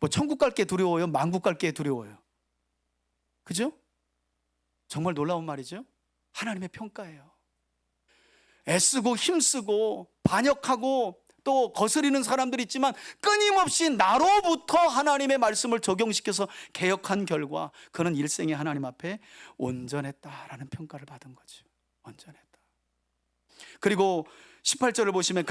천국 갈게 두려워요? 만국 갈게 두려워요? 그죠? 정말 놀라운 말이죠. 하나님의 평가예요. 애쓰고 힘쓰고 반역하고 또 거스리는 사람들이 있지만 끊임없이 나로부터 하나님의 말씀을 적용시켜서 개혁한 결과 그는 일생에 하나님 앞에 온전했다라는 평가를 받은 거죠. 온전했다. 그리고 18절을 보시면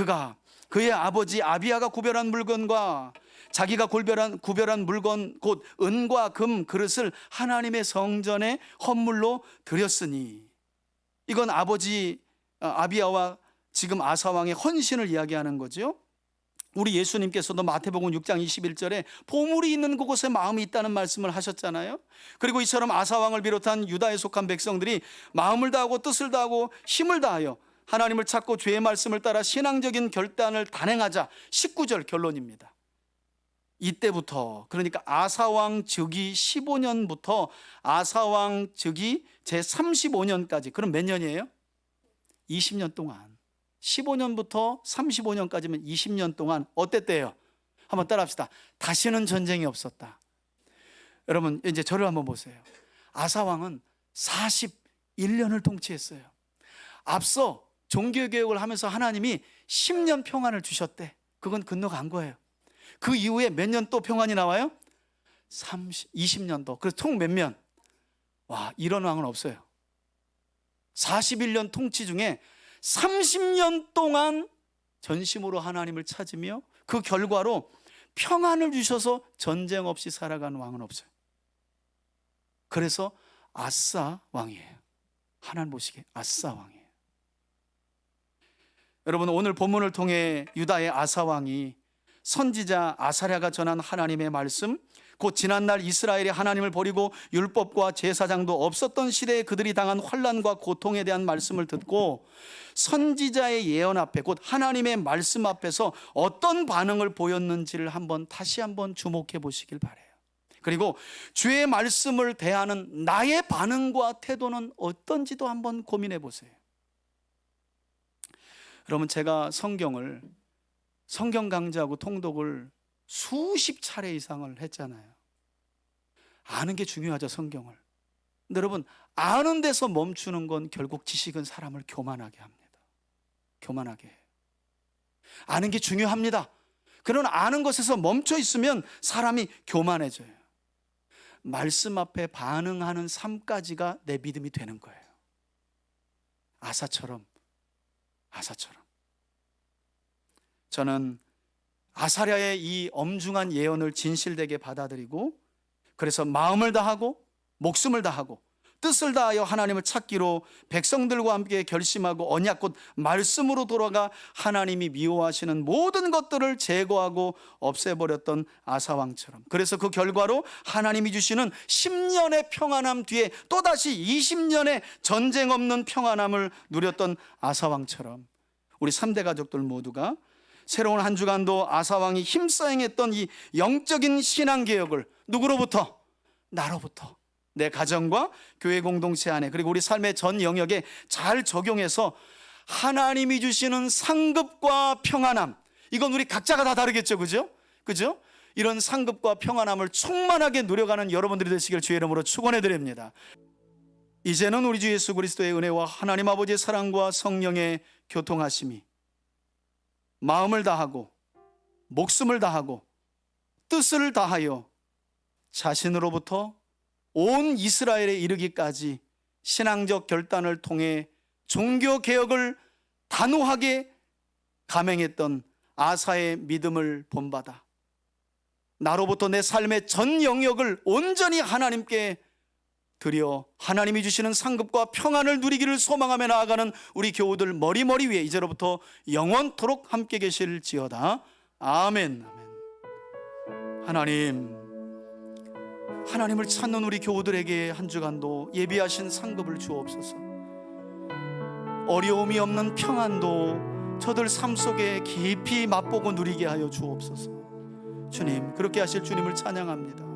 그의 아버지 아비야가 구별한 물건과 자기가 구별한 물건 곧 은과 금 그릇을 하나님의 성전에 헌물로 드렸으니, 이건 아버지 아비야와 지금 아사왕의 헌신을 이야기하는 거죠. 우리 예수님께서도 마태복음 6장 21절에 보물이 있는 그곳에 마음이 있다는 말씀을 하셨잖아요. 그리고 이처럼 아사왕을 비롯한 유다에 속한 백성들이 마음을 다하고 뜻을 다하고 힘을 다하여 하나님을 찾고 죄의 말씀을 따라 신앙적인 결단을 단행하자. 19절 결론입니다. 이때부터, 그러니까 아사왕 즉위 15년부터 아사왕 즉위 제35년까지, 그럼 몇 년이에요? 20년 동안. 15년부터 35년까지면 20년 동안 어땠대요? 한번 따라합시다. 다시는 전쟁이 없었다. 여러분 이제 저를 한번 보세요. 아사왕은 41년을 통치했어요. 앞서 종교개혁을 하면서 하나님이 10년 평안을 주셨대. 그건 건너간 거예요. 그 이후에 몇 년 또 평안이 나와요? 20년 더. 그래서 총 몇 년? 이런 왕은 없어요. 41년 통치 중에 30년 동안 전심으로 하나님을 찾으며 그 결과로 평안을 주셔서 전쟁 없이 살아가는 왕은 없어요. 그래서 아사 왕이에요. 하나님 보시기에 아사 왕이에요. 여러분 오늘 본문을 통해 유다의 아사 왕이 선지자 아사랴가 전한 하나님의 말씀, 곧 지난날 이스라엘이 하나님을 버리고 율법과 제사장도 없었던 시대에 그들이 당한 환난과 고통에 대한 말씀을 듣고 선지자의 예언 앞에, 곧 하나님의 말씀 앞에서 어떤 반응을 보였는지를 다시 한번 주목해 보시길 바라요. 그리고 주의 말씀을 대하는 나의 반응과 태도는 어떤지도 한번 고민해 보세요. 여러분 제가 성경 강좌하고 통독을 수십 차례 이상을 했잖아요. 아는 게 중요하죠, 성경을. 근데 여러분, 아는 데서 멈추는 건 결국 지식은 사람을 교만하게 합니다. 교만하게 해요. 아는 게 중요합니다. 그런 아는 것에서 멈춰 있으면 사람이 교만해져요. 말씀 앞에 반응하는 삶까지가 내 믿음이 되는 거예요. 아사처럼. 저는 아사랴의 이 엄중한 예언을 진실되게 받아들이고, 그래서 마음을 다하고 목숨을 다하고 뜻을 다하여 하나님을 찾기로 백성들과 함께 결심하고 언약 곧 말씀으로 돌아가 하나님이 미워하시는 모든 것들을 제거하고 없애버렸던 아사왕처럼, 그래서 그 결과로 하나님이 주시는 10년의 평안함 뒤에 또다시 20년의 전쟁 없는 평안함을 누렸던 아사왕처럼 우리 3대 가족들 모두가 새로운 한 주간도 아사왕이 힘써 행했던 이 영적인 신앙개혁을 누구로부터? 나로부터, 내 가정과 교회 공동체 안에, 그리고 우리 삶의 전 영역에 잘 적용해서 하나님이 주시는 상급과 평안함, 이건 우리 각자가 다 다르겠죠, 그죠? 이런 상급과 평안함을 충만하게 누려가는 여러분들이 되시길 주의 이름으로 축원해 드립니다. 이제는 우리 주 예수 그리스도의 은혜와 하나님 아버지의 사랑과 성령의 교통하심이 마음을 다하고 목숨을 다하고 뜻을 다하여 자신으로부터 온 이스라엘에 이르기까지 신앙적 결단을 통해 종교개혁을 단호하게 감행했던 아사의 믿음을 본받아 나로부터 내 삶의 전 영역을 온전히 하나님께 드려 하나님이 주시는 상급과 평안을 누리기를 소망하며 나아가는 우리 교우들 머리 위에 이제로부터 영원토록 함께 계실지어다. 아멘. 하나님을 찾는 우리 교우들에게 한 주간도 예비하신 상급을 주옵소서. 어려움이 없는 평안도 저들 삶 속에 깊이 맛보고 누리게 하여 주옵소서. 주님, 그렇게 하실 주님을 찬양합니다.